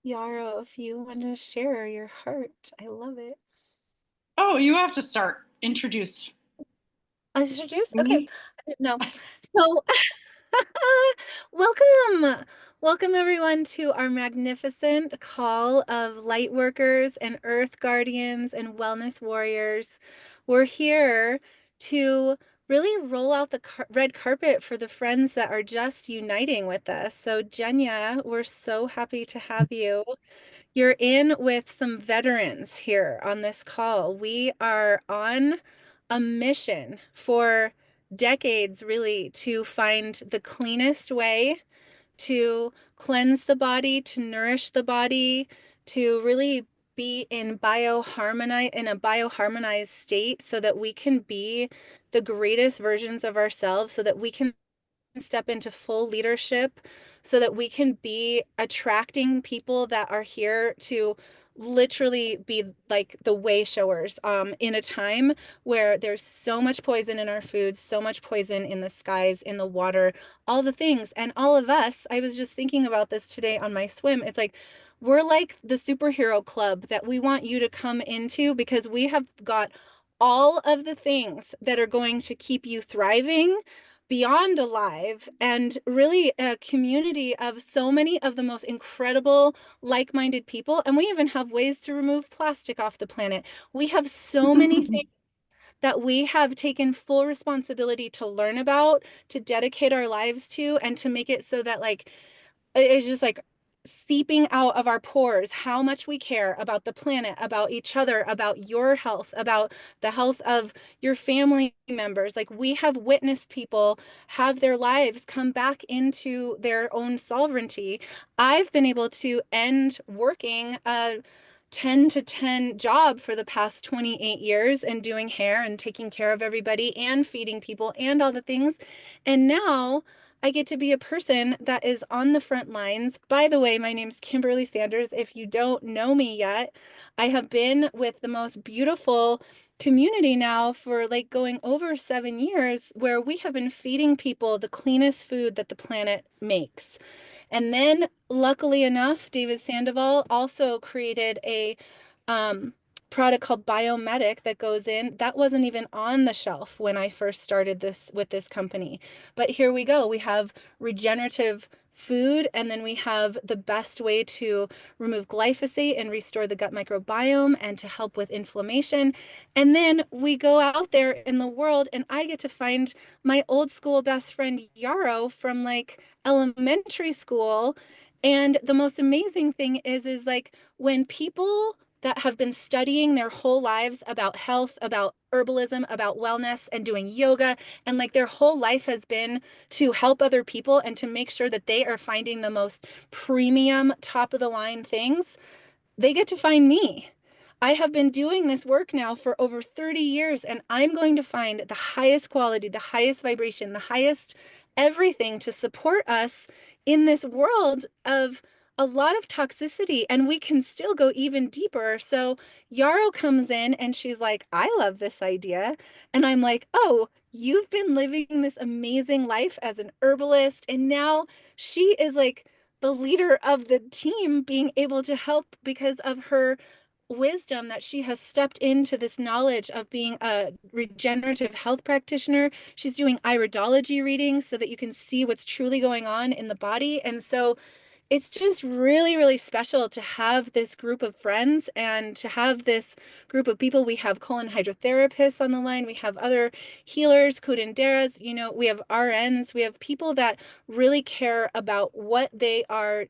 Yarrow, if you want to share your heart, I love it. Oh, you have to start. Introduce Introduce? Okay. me. No. So, welcome. Welcome everyone to our magnificent call of light workers and earth guardians and wellness warriors. We're here to really roll out the red carpet for the friends that are just uniting with us. So, Jenya, we're so happy to have you. You're in with some veterans here on this call. We are on a mission for decades, really, to find the cleanest way to cleanse the body, to nourish the body, to really be in a bioharmonized state so that we can be the greatest versions of ourselves, so that we can step into full leadership, so that we can be attracting people that are here to literally be like the way showers in a time where there's so much poison in our foods, so much poison in the skies, in the water, all the things. And all of us, I was just thinking about this today on my swim. It's like we're like the superhero club that we want you to come into because we have got all of the things that are going to keep you thriving beyond alive, and really a community of so many of the most incredible like-minded people. And we even have ways to remove plastic off the planet. We have so many things that we have taken full responsibility to learn about, to dedicate our lives to, and to make it so that like it's just like seeping out of our pores how much we care about the planet, about each other, about your health, about the health of your family members. Like we have witnessed people have their lives come back into their own sovereignty. I've been able to end working a 10 to 10 job for the past 28 years and doing hair and taking care of everybody and feeding people and all the things. And now I get to be a person that is on the front lines. By the way, my name's Kimberly Sanders. If you don't know me yet, I have been with the most beautiful community now for like going over 7 years, where we have been feeding people the cleanest food that the planet makes. And then, luckily enough, David Sandoval also created a um, product called Biomedic that goes in. That wasn't even on the shelf when I first started this with this company. But here we go. We have regenerative food, and then we have the best way to remove glyphosate and restore the gut microbiome and to help with inflammation. And then we go out there in the world, and I get to find my old school best friend Yarrow from like elementary school. And the most amazing thing is like when people that have been studying their whole lives about health, about herbalism, about wellness, and doing yoga, and like their whole life has been to help other people and to make sure that they are finding the most premium, top of the line things, they get to find me. I have been doing this work now for over 30 years, and I'm going to find the highest quality, the highest vibration, the highest everything to support us in this world of a lot of toxicity, and we can still go even deeper. So Yarrow comes in and she's like, I love this idea. And I'm like, oh, you've been living this amazing life as an herbalist. And now she is like the leader of the team, being able to help because of her wisdom that she has stepped into this knowledge of being a regenerative health practitioner. She's doing iridology readings so that you can see what's truly going on in the body. And so it's just really, really special to have this group of friends and to have this group of people. We have colon hydrotherapists on the line. We have other healers, curanderas, we have RNs. We have people that really care about what they are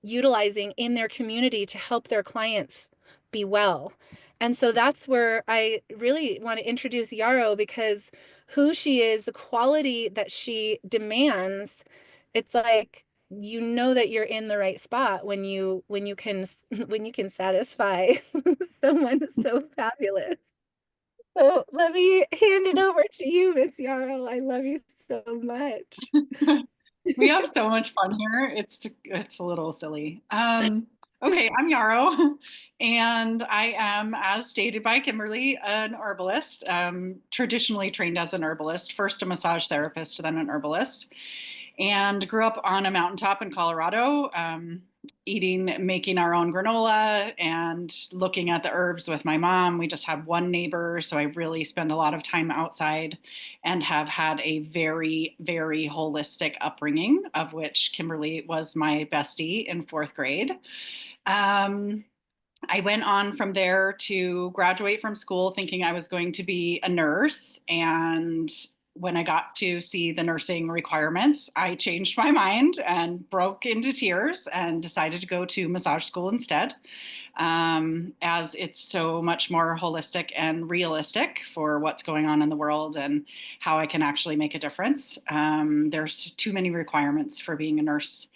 utilizing in their community to help their clients be well. And so that's where I really want to introduce Yarrow, because who she is, the quality that she demands, it's like you know that you're in the right spot when you can when you can satisfy someone so fabulous. So let me hand it over to you, Miss Yarrow. I love you so much. We have so much fun here. It's a little silly. Okay, I'm Yarrow, and I am, as stated by Kimberly, an herbalist. Traditionally trained as an herbalist, first a massage therapist, then an herbalist, and grew up on a mountaintop in Colorado. making our own granola and looking at the herbs with my mom. We just had one neighbor, so I really spend a lot of time outside and have had a very, very holistic upbringing, of which Kimberly was my bestie in fourth grade. Um, I went on from there to graduate from school thinking I was going to be a nurse. And when I got to see the nursing requirements, I changed my mind and broke into tears and decided to go to massage school instead, as it's so much more holistic and realistic for what's going on in the world and how I can actually make a difference. There's too many requirements for being a nurse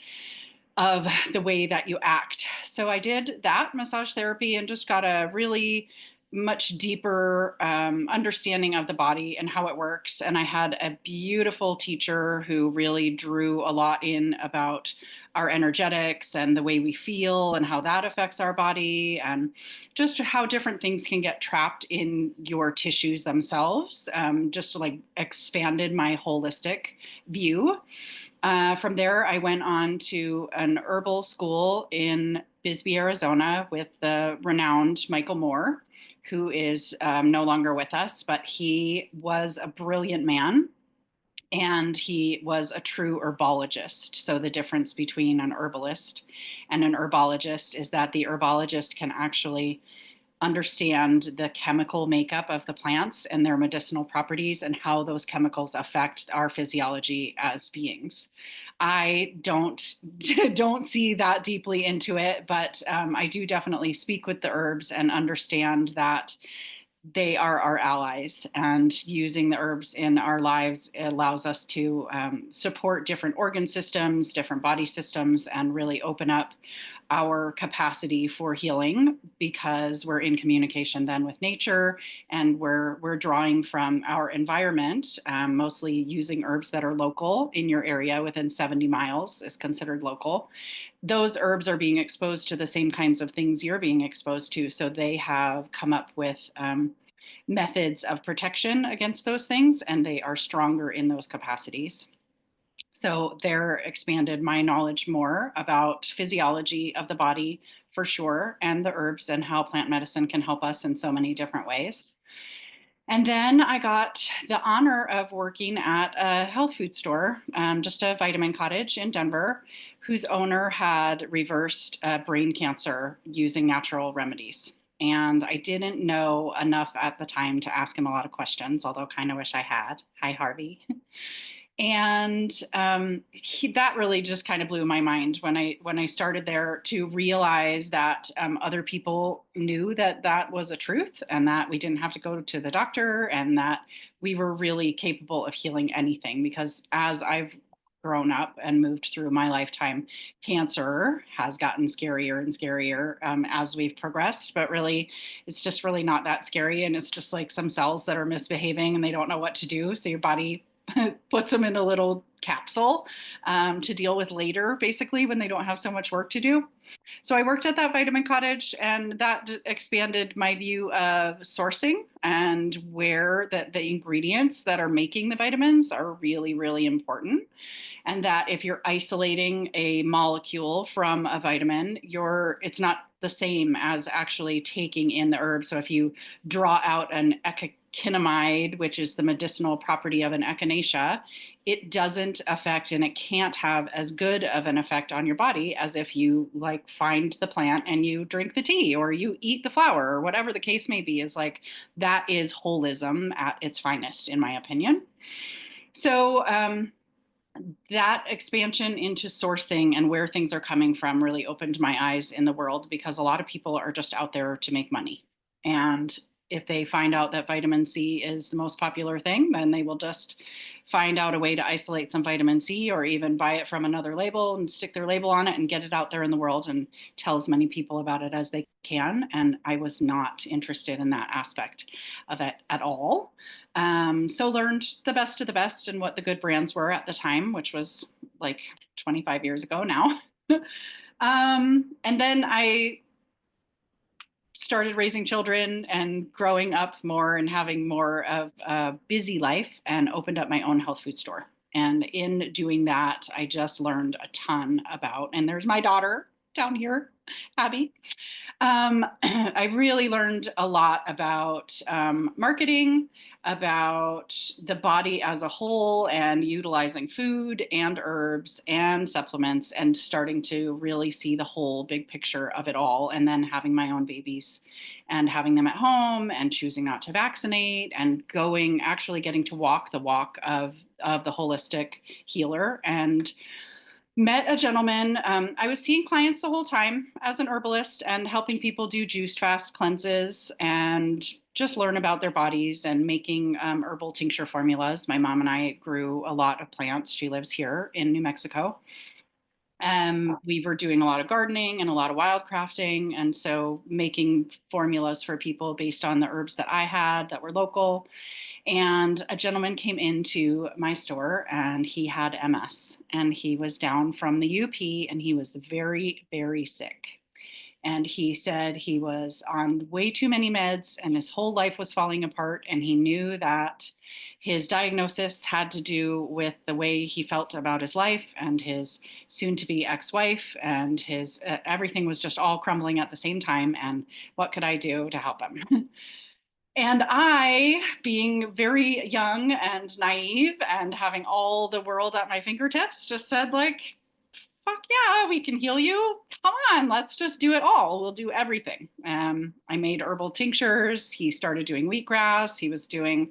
of the way that you act. So I did that massage therapy and just got a really much deeper understanding of the body and how it works. And I had a beautiful teacher who really drew a lot in about our energetics and the way we feel and how that affects our body and just how different things can get trapped in your tissues themselves. Just like expanded my holistic view. From there, I went on to an herbal school in Bisbee, Arizona, with the renowned Michael Moore, who is no longer with us, but he was a brilliant man and he was a true herbologist. So, the difference between an herbalist and an herbologist is that the herbologist can actually understand the chemical makeup of the plants and their medicinal properties and how those chemicals affect our physiology as beings. I don't don't see that deeply into it, but I do definitely speak with the herbs and understand that they are our allies, and using the herbs in our lives allows us to support different organ systems, different body systems, and really open up our capacity for healing because we're in communication then with nature and we're drawing from our environment, mostly using herbs that are local in your area within 70 miles is considered local. Those herbs are being exposed to the same kinds of things you're being exposed to. So they have come up with methods of protection against those things, and they are stronger in those capacities. So they're expanded my knowledge more about physiology of the body for sure, and the herbs and how plant medicine can help us in so many different ways. And then I got the honor of working at a health food store, just a vitamin cottage in Denver, whose owner had reversed brain cancer using natural remedies. And I didn't know enough at the time to ask him a lot of questions, although kind of wish I had. Hi, Harvey. And that really just kind of blew my mind when I started there to realize that other people knew that that was a truth and that we didn't have to go to the doctor and that we were really capable of healing anything. Because as I've grown up and moved through my lifetime, cancer has gotten scarier and scarier as we've progressed. But really, it's just really not that scary, and it's just like some cells that are misbehaving and they don't know what to do. So your body puts them in a little capsule to deal with later, basically, when they don't have so much work to do. So I worked at that vitamin cottage, and that expanded my view of sourcing and where the ingredients that are making the vitamins are really, really important. And that if you're isolating a molecule from a vitamin, it's not the same as actually taking in the herb. So if you draw out an echinamide, which is the medicinal property of an echinacea, it doesn't affect and it can't have as good of an effect on your body as if you like find the plant and you drink the tea or you eat the flower or whatever the case may be. Is like that is holism at its finest, in my opinion. So that expansion into sourcing and where things are coming from really opened my eyes in the world, because a lot of people are just out there to make money. And if they find out that vitamin C is the most popular thing, then they will just find out a way to isolate some vitamin C or even buy it from another label and stick their label on it and get it out there in the world and tell as many people about it as they can. And I was not interested in that aspect of it at all. So learned the best of the best and what the good brands were at the time, which was like 25 years ago now. And then I started raising children and growing up more and having more of a busy life and opened up my own health food store. And in doing that, I just learned a ton about, and there's my daughter. down here, Abby. I really learned a lot about marketing, about the body as a whole, and utilizing food and herbs and supplements, and starting to really see the whole big picture of it all. And then having my own babies and having them at home and choosing not to vaccinate and going, actually getting to walk the walk of the holistic healer. And met a gentleman. I was seeing clients the whole time as an herbalist and helping people do juice fast cleanses and just learn about their bodies and making herbal tincture formulas. My mom and I grew a lot of plants. She lives here in New Mexico. We were doing a lot of gardening and a lot of wildcrafting. And so making formulas for people based on the herbs that I had that were local. And a gentleman came into my store and he had MS and he was down from the UP and he was very, very sick. And he said he was on way too many meds and his whole life was falling apart. And he knew that his diagnosis had to do with the way he felt about his life and his soon to be ex wife. And his everything was just all crumbling at the same time. And what could I do to help him? And I, being very young and naive and having all the world at my fingertips, just said, like, fuck yeah, we can heal you. Come on, let's just do it all. We'll do everything. I made herbal tinctures. He started doing wheatgrass. He was doing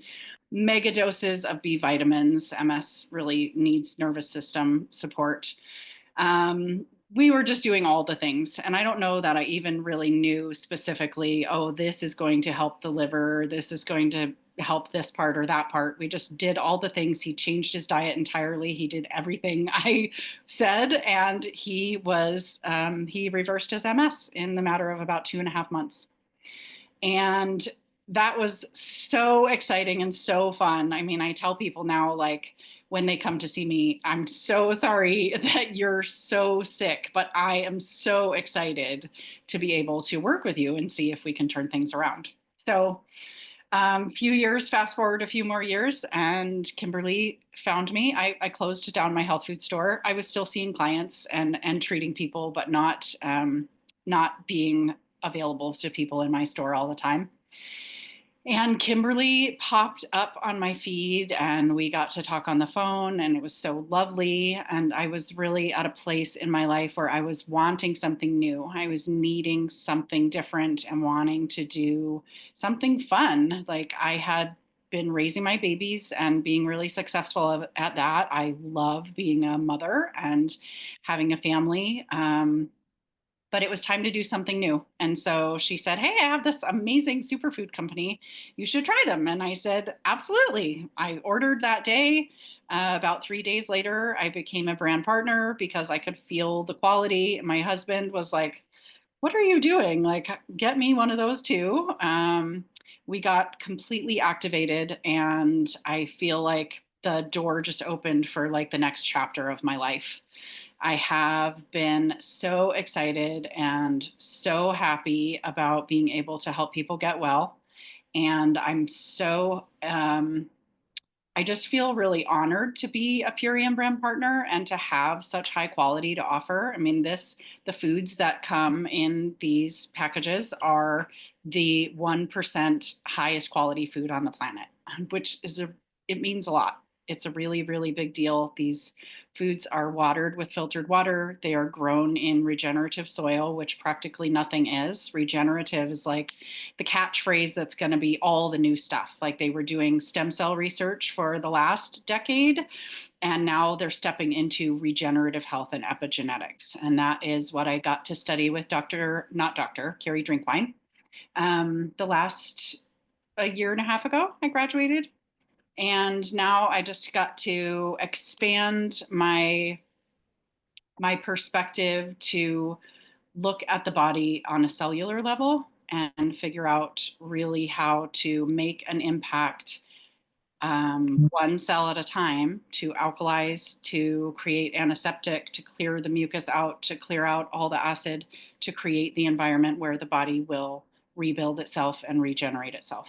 mega doses of B vitamins. MS really needs nervous system support. We were just doing all the things. And I don't know that I even really knew specifically, oh, this is going to help the liver. This is going to help this part or that part. We just did all the things. He changed his diet entirely. He did everything I said. And he reversed his MS in the matter of about 2.5 months. And that was so exciting and so fun. I mean, I tell people now, like, when they come to see me, I'm so sorry that you're so sick, but I am so excited to be able to work with you and see if we can turn things around. So, few years, fast forward a few more years, and Kimberly found me. I closed down my health food store. I was still seeing clients and treating people, but not being available to people in my store all the time. And Kimberly popped up on my feed and we got to talk on the phone and it was so lovely. And I was really at a place in my life where I was wanting something new. I was needing something different and wanting to do something fun. Like I had been raising my babies and being really successful at that. I love being a mother and having a family. But it was time to do something new. And so she said, hey, I have this amazing superfood company. You should try them. And I said, absolutely. I ordered that day. About 3 days later, I became a brand partner because I could feel the quality. My husband was like, what are you doing? Like, get me one of those too. We got completely activated, and I feel like the door just opened for like the next chapter of my life. I have been so excited and so happy about being able to help people get well. And I just feel really honored to be a Purium brand partner and to have such high quality to offer. I mean, the foods that come in these packages are the 1% highest quality food on the planet, which it means a lot. It's a really, really big deal. These foods are watered with filtered water. They are grown in regenerative soil, which practically nothing is. Regenerative is like the catchphrase that's going to be all the new stuff. Like they were doing stem cell research for the last decade, and now they're stepping into regenerative health and epigenetics. And that is what I got to study with Carrie Drinkwine. The last a year and a half ago, I graduated. And now I just got to expand my perspective to look at the body on a cellular level and figure out really how to make an impact, one cell at a time, to alkalize, to create antiseptic, to clear the mucus out, to clear out all the acid, to create the environment where the body will rebuild itself and regenerate itself.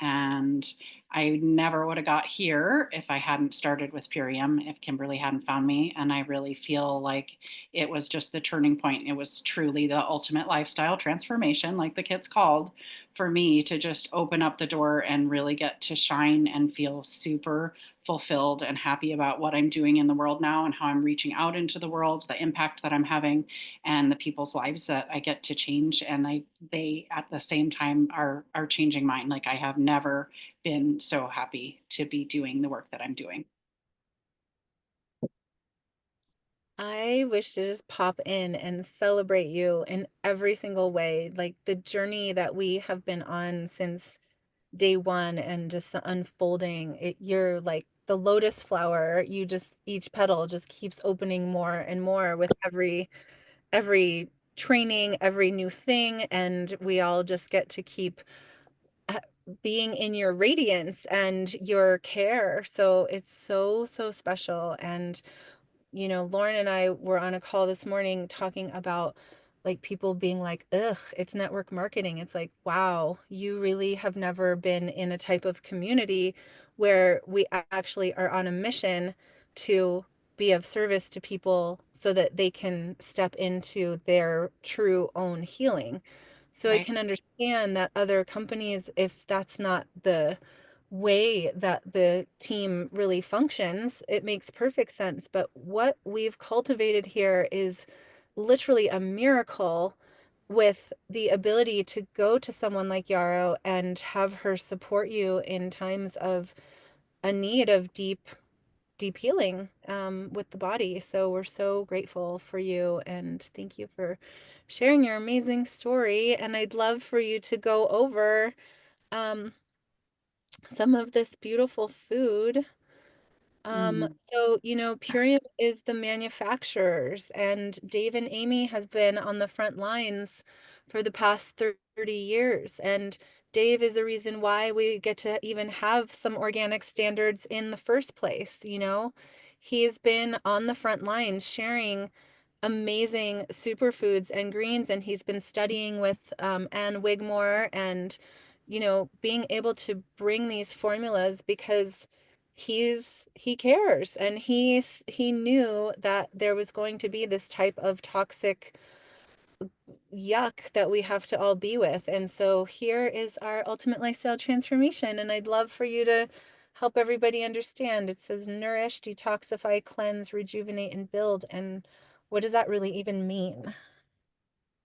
And I never would have got here if I hadn't started with Purium, if Kimberly hadn't found me. And I really feel like it was just the turning point. It was truly the ultimate lifestyle transformation, like the kids called, for me to just open up the door and really get to shine and feel super fulfilled and happy about what I'm doing in the world now and how I'm reaching out into the world, the impact that I'm having, and the people's lives that I get to change. And they at the same time are changing mine. Like I have never been so happy to be doing the work that I'm doing. I wish to just pop in and celebrate you in every single way. Like the journey that we have been on since day one and just the unfolding. You're like the lotus flower. You just, each petal just keeps opening more and more with every training, every new thing. And we all just get to keep uh, being in your radiance and your care. So it's so, so special. And Lauren and I were on a call this morning talking about like people being like, ugh, it's network marketing. It's like, wow, you really have never been in a type of community where we actually are on a mission to be of service to people so that they can step into their true own healing. So I Right. can understand that other companies, if that's not the way that the team really functions, it makes perfect sense. But what we've cultivated here is literally a miracle with the ability to go to someone like Yarrow and have her support you in times of a need of deep healing with the body. So we're so grateful for you and thank you for sharing your amazing story. And I'd love for you to go over um, some of this beautiful food. Mm. Purium is the manufacturers, and Dave and Amy has been on the front lines for the past 30 years. And Dave is a reason why we get to even have some organic standards in the first place, He's been on the front lines sharing amazing superfoods and greens, and he's been studying with Anne Wigmore and being able to bring these formulas because he cares, and he knew that there was going to be this type of toxic yuck that we have to all be with. And so here is our ultimate lifestyle transformation, and I'd love for you to help everybody understand. It says nourish, detoxify, cleanse, rejuvenate, and build. And what does that really even mean?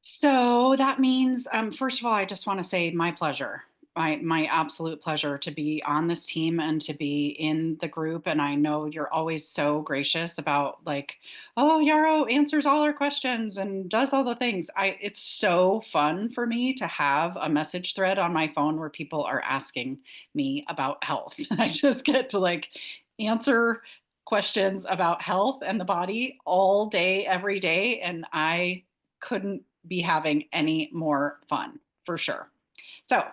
So that means, first of all, I just want to say my pleasure, my absolute pleasure to be on this team and to be in the group. And I know you're always so gracious about like, oh, Yarrow answers all our questions and does all the things. It's so fun for me to have a message thread on my phone where people are asking me about health. I just get to like answer questions about health and the body all day, every day. And I couldn't be having any more fun for sure. So,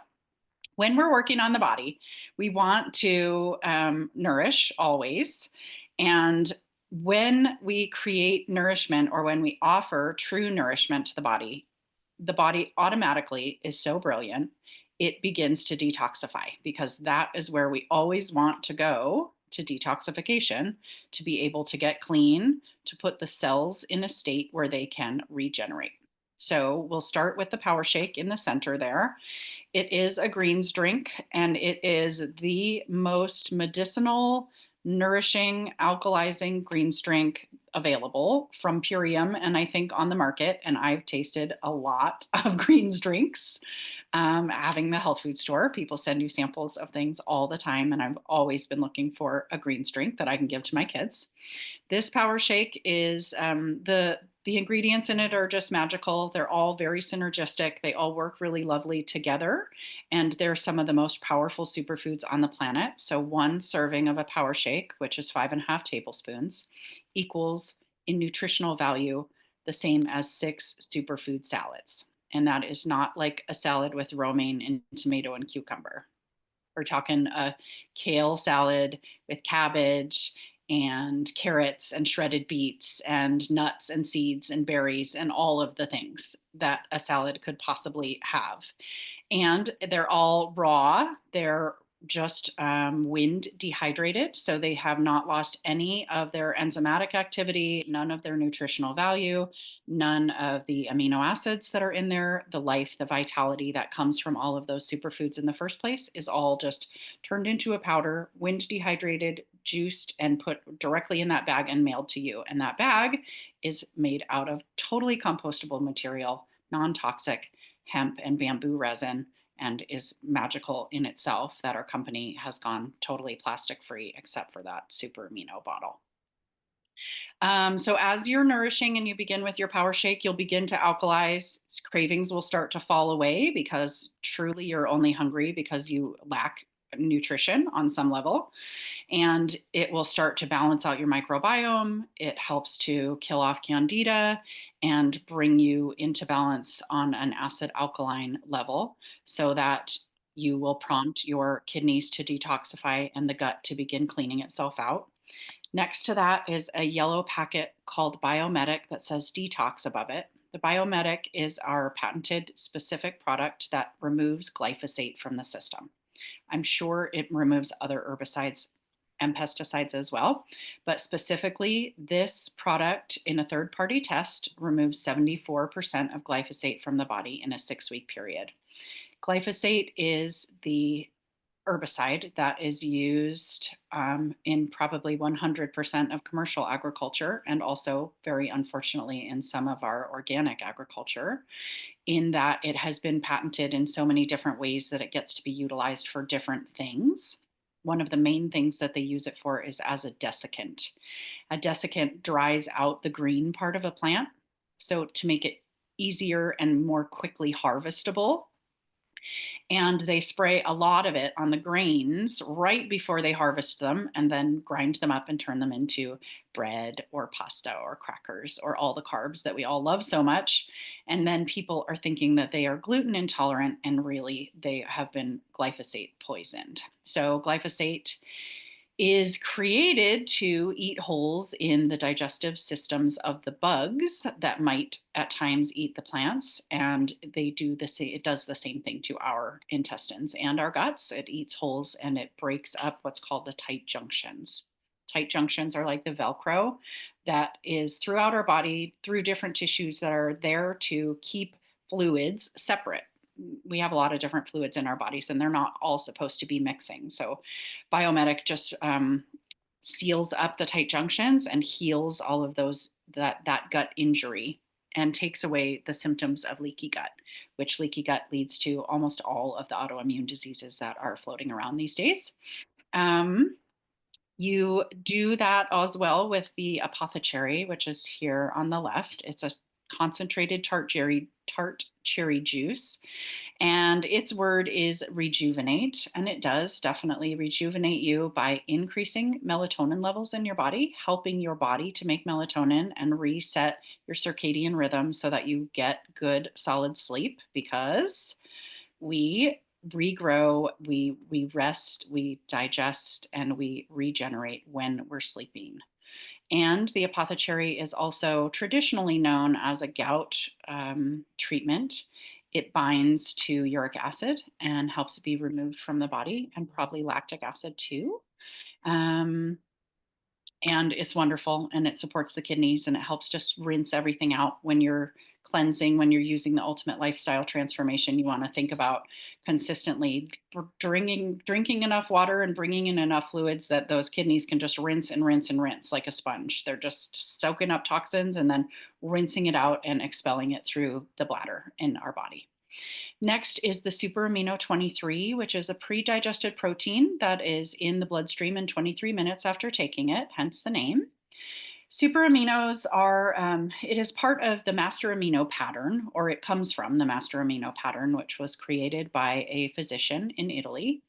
when we're working on the body, we want to nourish always. And when we create nourishment or when we offer true nourishment to the body automatically is so brilliant, it begins to detoxify because that is where we always want to go to detoxification to be able to get clean, to put the cells in a state where they can regenerate. So we'll start with the power shake in the center there. It is a greens drink, and it is the most medicinal, nourishing, alkalizing greens drink available from Purium and I think on the market. And I've tasted a lot of greens drinks. Having the health food store, people send you samples of things all the time. And I've always been looking for a greens drink that I can give to my kids. This power shake is the ingredients in it are just magical. They're all very synergistic. They all work really lovely together, and they're some of the most powerful superfoods on the planet. So one serving of a power shake, which is 5.5 tablespoons, equals in nutritional value the same as 6 superfood salads. And that is not like a salad with romaine and tomato and cucumber. We're talking a kale salad with cabbage and carrots and shredded beets and nuts and seeds and berries and all of the things that a salad could possibly have. And they're all raw. They're just wind dehydrated. So they have not lost any of their enzymatic activity, none of their nutritional value, none of the amino acids that are in there, the life, the vitality that comes from all of those superfoods in the first place is all just turned into a powder, wind dehydrated, juiced, and put directly in that bag and mailed to you. And that bag is made out of totally compostable material, non toxic hemp and bamboo resin, and is magical in itself that our company has gone totally plastic free except for that super amino bottle. So as you're nourishing and you begin with your power shake, you'll begin to alkalize. Cravings will start to fall away because truly you're only hungry because you lack nutrition on some level, and it will start to balance out your microbiome. It helps to kill off candida and bring you into balance on an acid alkaline level so that you will prompt your kidneys to detoxify and the gut to begin cleaning itself out. Next to that is a yellow packet called Biomedic that says detox above it. The Biomedic is our patented specific product that removes glyphosate from the system. I'm sure it removes other herbicides and pesticides as well. But specifically, this product in a third party test removes 74% of glyphosate from the body in a 6 week period. Glyphosate is the herbicide that is used in probably 100% of commercial agriculture and also, very unfortunately, in some of our organic agriculture, in that it has been patented in so many different ways that it gets to be utilized for different things. One of the main things that they use it for is as a desiccant. A desiccant dries out the green part of a plant. So, to make it easier and more quickly harvestable, and they spray a lot of it on the grains right before they harvest them and then grind them up and turn them into bread or pasta or crackers or all the carbs that we all love so much. And then people are thinking that they are gluten intolerant, and really they have been glyphosate poisoned. So glyphosate is created to eat holes in the digestive systems of the bugs that might at times eat the plants, and they do the same. It does the same thing to our intestines and our guts. It eats holes and it breaks up what's called the tight junctions. Tight junctions are like the velcro that is throughout our body through different tissues that are there to keep fluids separate. We have a lot of different fluids in our bodies and they're not all supposed to be mixing. So Biomedic just seals up the tight junctions and heals all of those that gut injury and takes away the symptoms of leaky gut, which leaky gut leads to almost all of the autoimmune diseases that are floating around these days. Um, you do that as well with the apothecary, which is here on the left. It's a concentrated tart cherry juice, and its word is rejuvenate. And it does definitely rejuvenate you by increasing melatonin levels in your body, helping your body to make melatonin and reset your circadian rhythm so that you get good, solid sleep, because we regrow, we rest, we digest, and we regenerate when we're sleeping. And the apothecary is also traditionally known as a gout treatment. It binds to uric acid and helps it be removed from the body, and probably lactic acid too. Um, and it's wonderful, and it supports the kidneys, and it helps just rinse everything out when you're cleansing, when you're using the ultimate lifestyle transformation. You want to think about consistently drinking enough water and bringing in enough fluids that those kidneys can just rinse and rinse and rinse like a sponge. They're just soaking up toxins and then rinsing it out and expelling it through the bladder in our body. Next is the super amino 23, which is a pre-digested protein that is in the bloodstream in 23 minutes after taking it, hence the name. Super aminos are, it is part of the master amino pattern, or it comes from the master amino pattern, which was created by a physician in Italy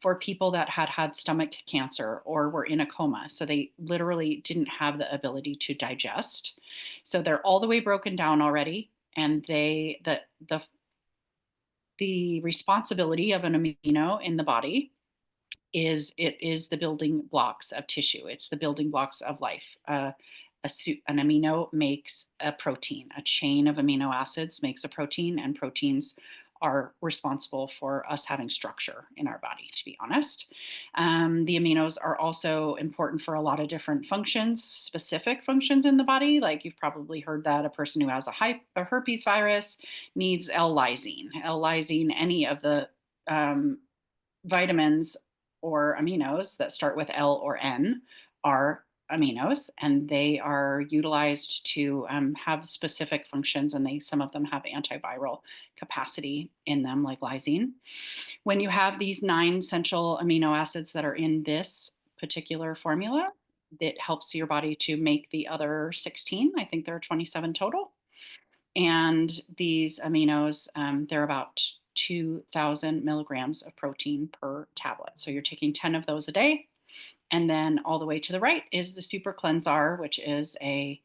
for people that had had stomach cancer or were in a coma. So they literally didn't have the ability to digest. So they're all the way broken down already. And the responsibility of an amino in the body is it is the building blocks of tissue. It's the building blocks of life. An amino makes a protein. A chain of amino acids makes a protein, and proteins are responsible for us having structure in our body, to be honest. The aminos are also important for a lot of different functions, specific functions in the body. Like you've probably heard that a person who has a herpes virus needs L-lysine. L-lysine, any of the um, vitamins or aminos that start with L or N are aminos, and they are utilized to have specific functions, and some of them have antiviral capacity in them, like lysine. When you have these 9 essential amino acids that are in this particular formula, it helps your body to make the other 16. I think there are 27 total. And these aminos, they're about 2,000 milligrams of protein per tablet. So you're taking 10 of those a day. And then all the way to the right is the Super Cleansar, which is a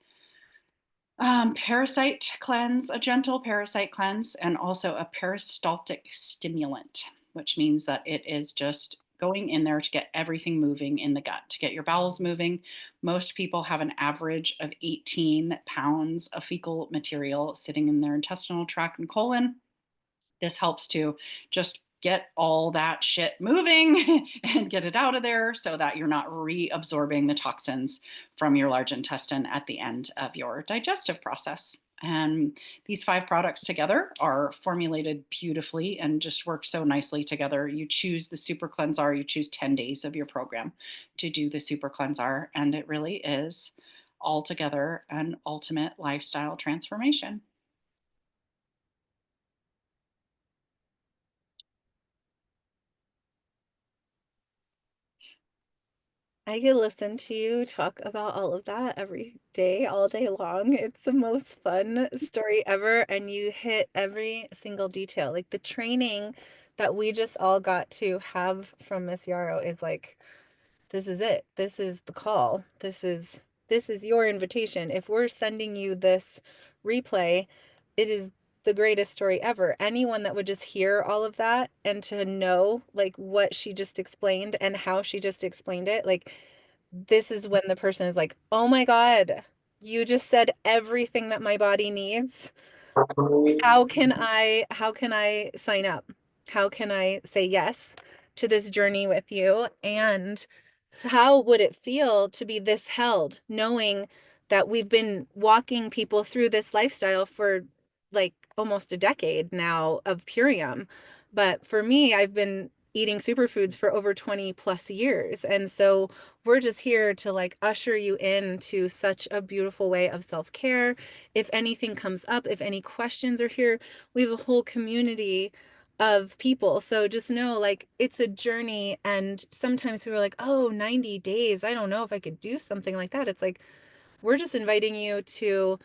parasite cleanse, a gentle parasite cleanse, and also a peristaltic stimulant, which means that it is just going in there to get everything moving in the gut, to get your bowels moving. Most people have an average of 18 pounds of fecal material sitting in their intestinal tract and colon. This helps to just get all that shit moving and get it out of there so that you're not reabsorbing the toxins from your large intestine at the end of your digestive process. And these 5 products together are formulated beautifully and just work so nicely together. You choose the Super Cleansar, you choose 10 days of your program to do the Super Cleansar, and it really is altogether an ultimate lifestyle transformation. I could listen to you talk about all of that every day, all day long. It's the most fun story ever, and you hit every single detail. Like the training that we just all got to have from Miss Yarrow is like, this is it. This is the call. This is your invitation. If we're sending you this replay, it is the greatest story ever. Anyone that would just hear all of that and to know like what she just explained and how she just explained it, like this is when the person is like, "Oh my God, you just said everything that my body needs. How can I sign up? How can I say yes to this journey with you? And how would it feel to be this held, knowing that we've been walking people through this lifestyle for like almost a decade now of Purium? But for me, I've been eating superfoods for over 20 plus years. And so we're just here to like usher you into such a beautiful way of self-care. If anything comes up, if any questions are here, we have a whole community of people. So just know like it's a journey, and sometimes people are like, "Oh, 90 days. I don't know if I could do something like that." It's like we're just inviting you to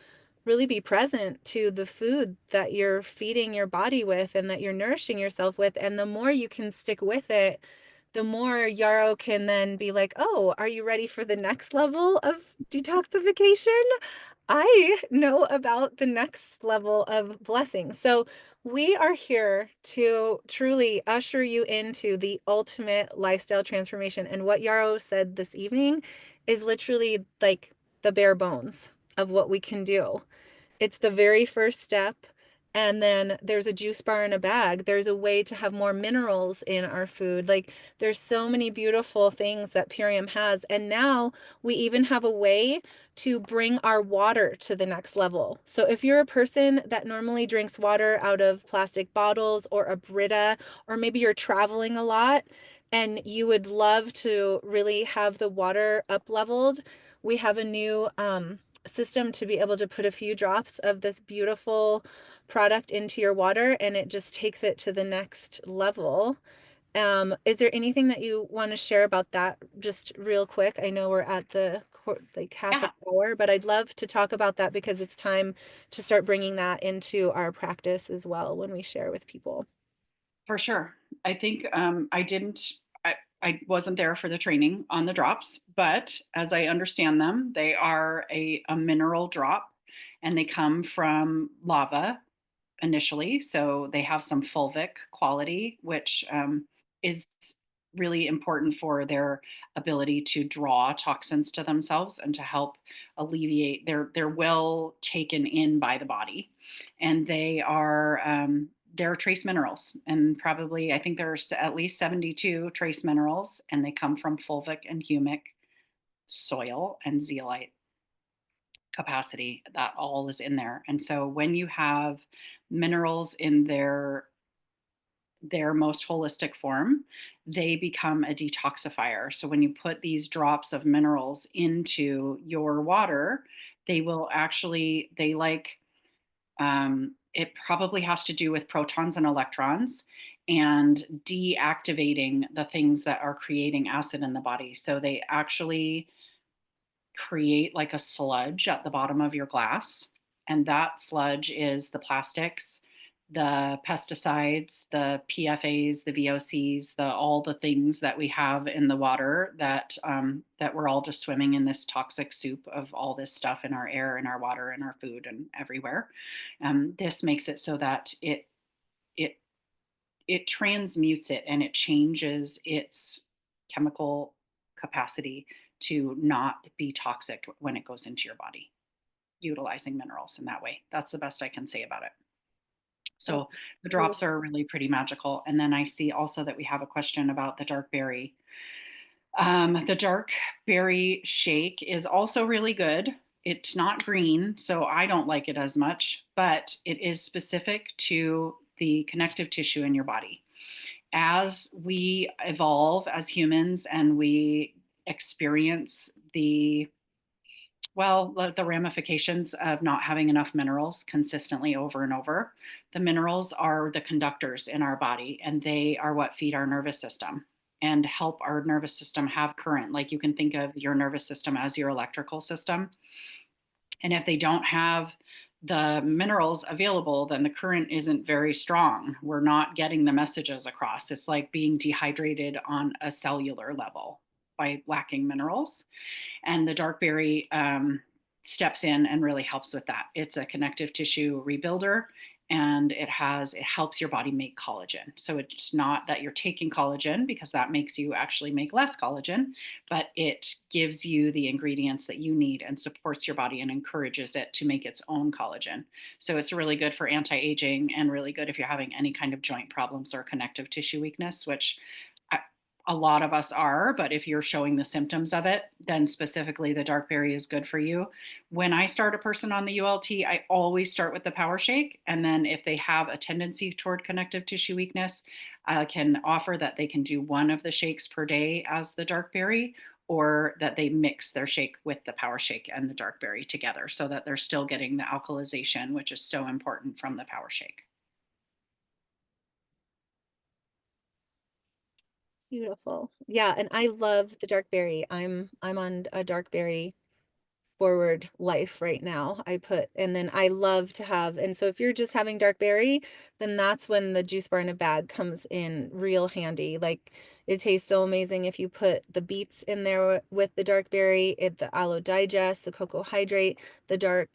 really be present to the food that you're feeding your body with and that you're nourishing yourself with. And the more you can stick with it, the more Yarrow can then be like, "Oh, are you ready for the next level of detoxification? I know about the next level of blessing." So we are here to truly usher you into the ultimate lifestyle transformation. And what Yarrow said this evening is literally like the bare bones of what we can do. It's the very first step. And then there's a juice bar in a bag. There's a way to have more minerals in our food. Like there's so many beautiful things that Purium has. And now we even have a way to bring our water to the next level. So if you're a person that normally drinks water out of plastic bottles or a Brita, or maybe you're traveling a lot and you would love to really have the water up leveled, we have a new system to be able to put a few drops of this beautiful product into your water, and it just takes it to the next level. Is there anything that you want to share about that just real quick? I know we're at the like half an Yeah, hour, but I'd love to talk about that because it's time to start bringing that into our practice as well when we share with people. for sure. I think I wasn't there for the training on the drops, but as I understand them, they are a mineral drop, and they come from lava initially. So they have some fulvic quality, which is really important for their ability to draw toxins to themselves and to help alleviate. They're well taken in by the body, and they are they're trace minerals, and probably I think there's at least 72 trace minerals, and they come from fulvic and humic soil and zeolite capacity. That all is in there. And so when you have minerals in their most holistic form, they become a detoxifier. So when you put these drops of minerals into your water, they will actually, they like, it probably has to do with protons and electrons and deactivating the things that are creating acid in the body. So they actually create like a sludge at the bottom of your glass. And that sludge is the plastics, the pesticides, the PFAs, the VOCs, the all the things that we have in the water that we're all just swimming in this toxic soup of all this stuff in our air, in our water, in our food, and everywhere. This makes it so that it it transmutes it and it changes its chemical capacity to not be toxic when it goes into your body, utilizing minerals in that way. That's the best I can say about it. That's So the drops beautiful. are really pretty magical. And then I see also that we have a question about the dark berry. The dark berry shake is also really good. It's not green, so I don't like it as much, but it is specific to the connective tissue in your body. As we evolve as humans and we experience the ramifications of not having enough minerals consistently over and over. The minerals are the conductors in our body, and they are what feed our nervous system and help our nervous system have current. Like you can think of your nervous system as your electrical system. And if they don't have the minerals available, then the current isn't very strong. We're not getting the messages across. It's like being dehydrated on a cellular level by lacking minerals. And the dark berry steps in and really helps with that. It's a connective tissue rebuilder, and it helps your body make collagen. So it's not that you're taking collagen, because that makes you actually make less collagen, but it gives you the ingredients that you need and supports your body and encourages it to make its own collagen. So it's really good for anti-aging and really good if you're having any kind of joint problems or connective tissue weakness, which a lot of us are, but if you're showing the symptoms of it, then specifically the dark berry is good for you. When I start a person on the ULT, I always start with the power shake. And then if they have a tendency toward connective tissue weakness, I can offer that they can do one of the shakes per day as the dark berry, or that they mix their shake with the power shake and the dark berry together so that they're still getting the alkalization, which is so important from the power shake. Beautiful. Yeah, and I love the dark berry. I'm on a dark berry forward life right now. And then I love to have, and so if you're just having dark berry, then that's when the juice bar in a bag comes in real handy. Like it tastes so amazing if you put the beets in there with the dark berry, the aloe digest, the cocoa hydrate, the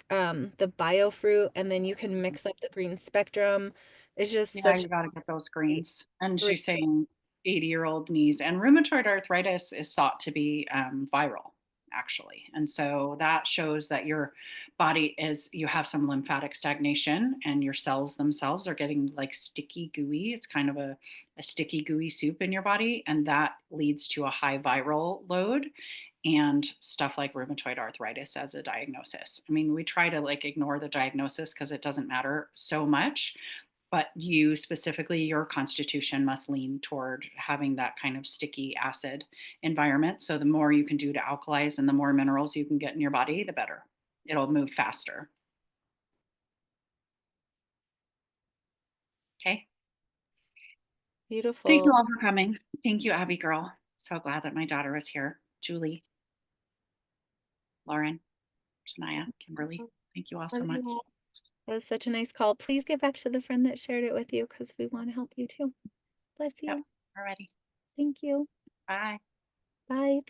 bio fruit, and then you can mix up the green spectrum. It's just Yeah, such you got to get those a greens. And great. she's saying 80-year-old knees and rheumatoid arthritis is thought to be viral, actually. And so that shows that your body you have some lymphatic stagnation and your cells themselves are getting like sticky, gooey. It's kind of a sticky, gooey soup in your body. And that leads to a high viral load and stuff like rheumatoid arthritis as a diagnosis. I mean, we try to like ignore the diagnosis because it doesn't matter so much, but you specifically, your constitution must lean toward having that kind of sticky acid environment. So the more you can do to alkalize and the more minerals you can get in your body, the better. It'll move faster. Okay. Thank you Beautiful. all for coming. Thank you, Abby girl. So glad that my daughter was here. Julie, Lauren, Shania, Kimberly. Thank you all so Love much. you all. That was such a nice call. Please get back to the friend that shared it with you because we want to help you too. Bless Yep. you. Alrighty. Thank you. Bye. Bye.